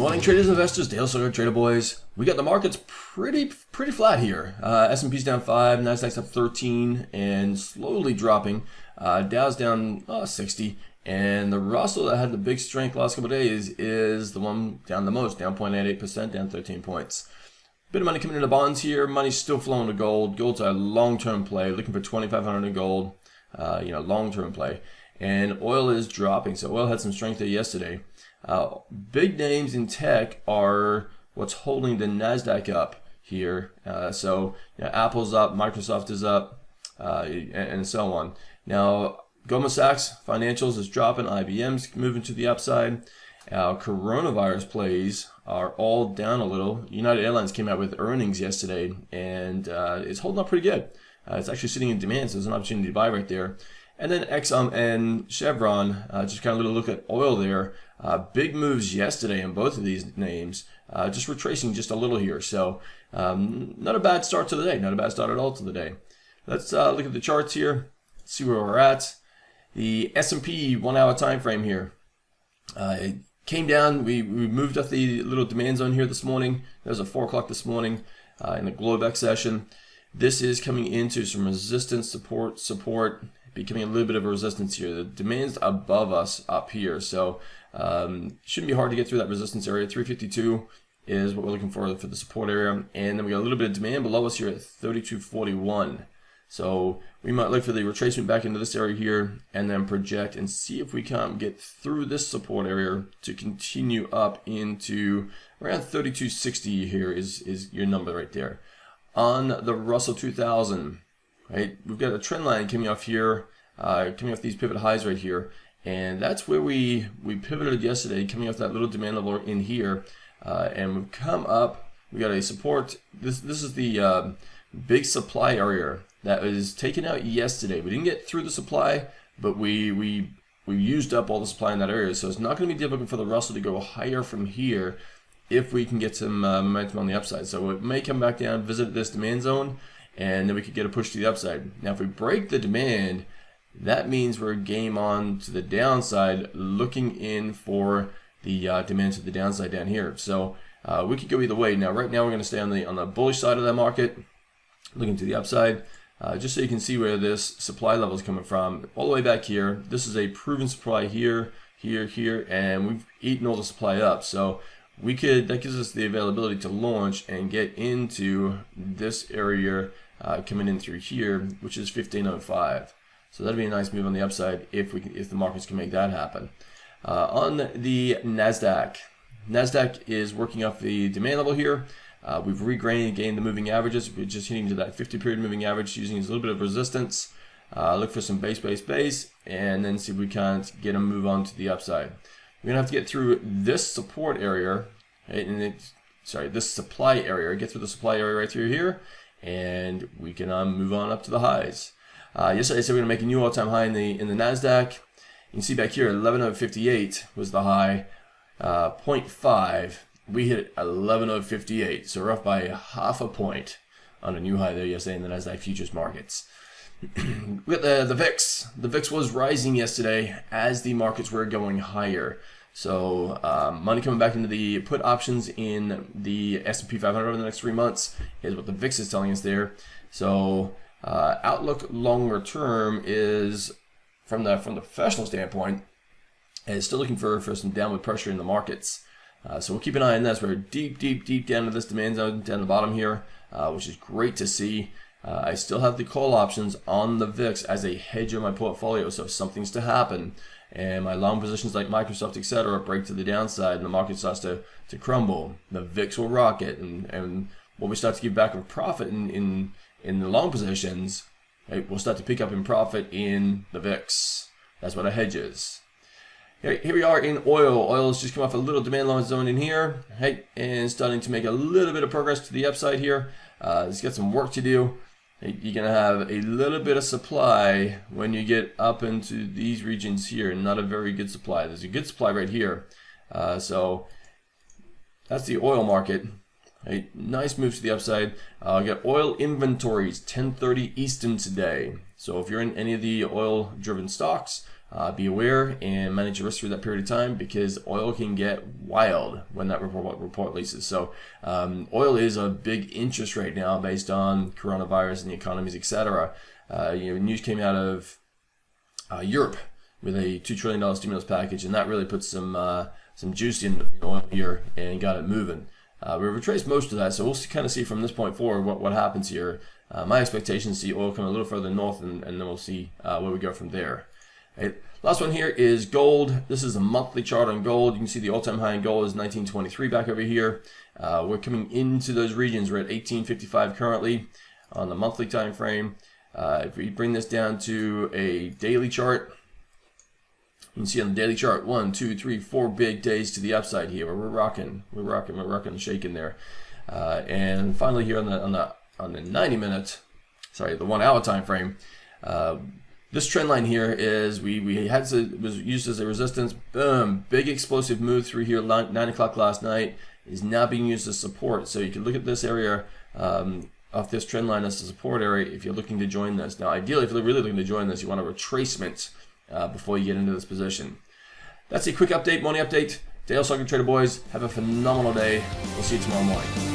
Morning traders, investors, Dale Sawyer, Trader Boys. We got the markets pretty flat here. S&P's down 5, Nasdaq's up 13 and slowly dropping. Dow's down 60, and the Russell that had the big strength last couple of days is the one down the most, down 0.88%, down 13 points. Bit of money coming into bonds here. Money's still flowing to gold. Gold's a long-term play, looking for 2,500 in gold. Long-term play. And oil is dropping, so oil had some strength there yesterday. Big names in tech are what's holding the Nasdaq up here. Apple's up, Microsoft is up, and so on. Now, Goldman Sachs financials is dropping, IBM's moving to the upside. Coronavirus plays are all down a little. United Airlines came out with earnings yesterday, and it's holding up pretty good. It's actually sitting in demand, so there's an opportunity to buy right there. And then Exxon and Chevron, just kind of a little look at oil there. Big moves yesterday in both of these names, just retracing just a little here. So not a bad start to the day, not a bad start at all to the day. Let's look at the charts here, see where we're at. The S&P 1 hour time frame here. It came down, we moved up the little demand zone here this morning. There was a 4 o'clock this morning in the Globex session. This is coming into some resistance, support, becoming a little bit of a resistance here. The demand's above us up here, so shouldn't be hard to get through that resistance area. 352 is what we're looking for the support area, and then we got a little bit of demand below us here at 3241. So we might look for the retracement back into this area here and then project and see if we can't get through this support area to continue up into around 3260 here is your number right there. On the Russell 2000, right, we've got a trend line coming off here, coming off these pivot highs right here, and that's where we pivoted yesterday, coming off that little demand level in here, and we've come up. We got a support. This is the big supply area that was taken out yesterday. We didn't get through the supply, but we used up all the supply in that area, so it's not going to be difficult for the Russell to go higher from here if we can get some momentum on the upside. So it may come back down, visit this demand zone, and then we could get a push to the upside. Now, if we break the demand, that means we're game on to the downside, looking in for the demand to the downside down here. So we could go either way. Now, right now, we're going to stay on the bullish side of that market, looking to the upside. Just so you can see where this supply level is coming from, all the way back here. This is a proven supply here, here, and we've eaten all the supply up. So that gives us the availability to launch and get into this area coming in through here, which is 1505. So that'd be a nice move on the upside if the markets can make that happen. On the Nasdaq is working off the demand level here. We've regained the moving averages. We're just hitting to that 50-period moving average, using as a little bit of resistance. Look for some base, and then see if we can't get a move on to the upside. We're gonna have to get through this support area, right? This supply area. Get through the supply area right through here, and we can move on up to the highs. Yesterday I said we're gonna make a new all-time high in the Nasdaq. You can see back here, 11.058 was the high. 0.5. We hit 11.058, so we're off by half a point on a new high there yesterday in the Nasdaq futures markets. We got the VIX. The VIX was rising yesterday as the markets were going higher. So money coming back into the put options in the S&P 500 over the next 3 months is what the VIX is telling us there. So outlook longer term is from the professional standpoint is still looking for some downward pressure in the markets. So we'll keep an eye on this. We're deep down to this demand zone down the bottom here, which is great to see. I still have the call options on the VIX as a hedge on my portfolio. So if something's to happen and my long positions like Microsoft, etc., break to the downside and the market starts to crumble, the VIX will rocket, and when we start to give back a profit in the long positions, right, we'll start to pick up in profit in the VIX. That's what a hedge is. Here we are in oil. Oil has just come off a little demand line zone in here, right, and starting to make a little bit of progress to the upside here. It's got some work to do. You're going to have a little bit of supply when you get up into these regions here, not a very good supply. There's a good supply right here. So that's the oil market. A nice move to the upside. I got oil inventories 10:30 Eastern today. So if you're in any of the oil-driven stocks, be aware and manage your risk through that period of time, because oil can get wild when that report releases. So oil is a big interest right now based on coronavirus and the economies, etc. News came out of Europe with a $2 trillion stimulus package, and that really put some juice in oil here and got it moving. We retraced most of that, so we'll kind of see from this point forward what happens here. My expectation is to see oil come a little further north, and then we'll see where we go from there. Right. Last one here is gold. This is a monthly chart on gold. You can see the all-time high in gold is 1923 back over here. We're coming into those regions. We're at 1855 currently on the monthly time frame. If we bring this down to a daily chart, you can see on the daily chart 1, 2, 3, 4 big days to the upside here. We're rocking and shaking there. And finally here on the 90-minute, the 1 hour time frame, this trend line here is was used as a resistance. Boom, big explosive move through here 9 o'clock last night, is now being used as support. So you can look at this area off this trend line as a support area if you're looking to join this. Now ideally, if you're really looking to join this, you want a retracement before you get into this position. That's a quick update, morning update. Dale Sogin, Trader Boys. Have a phenomenal day. We'll see you tomorrow morning.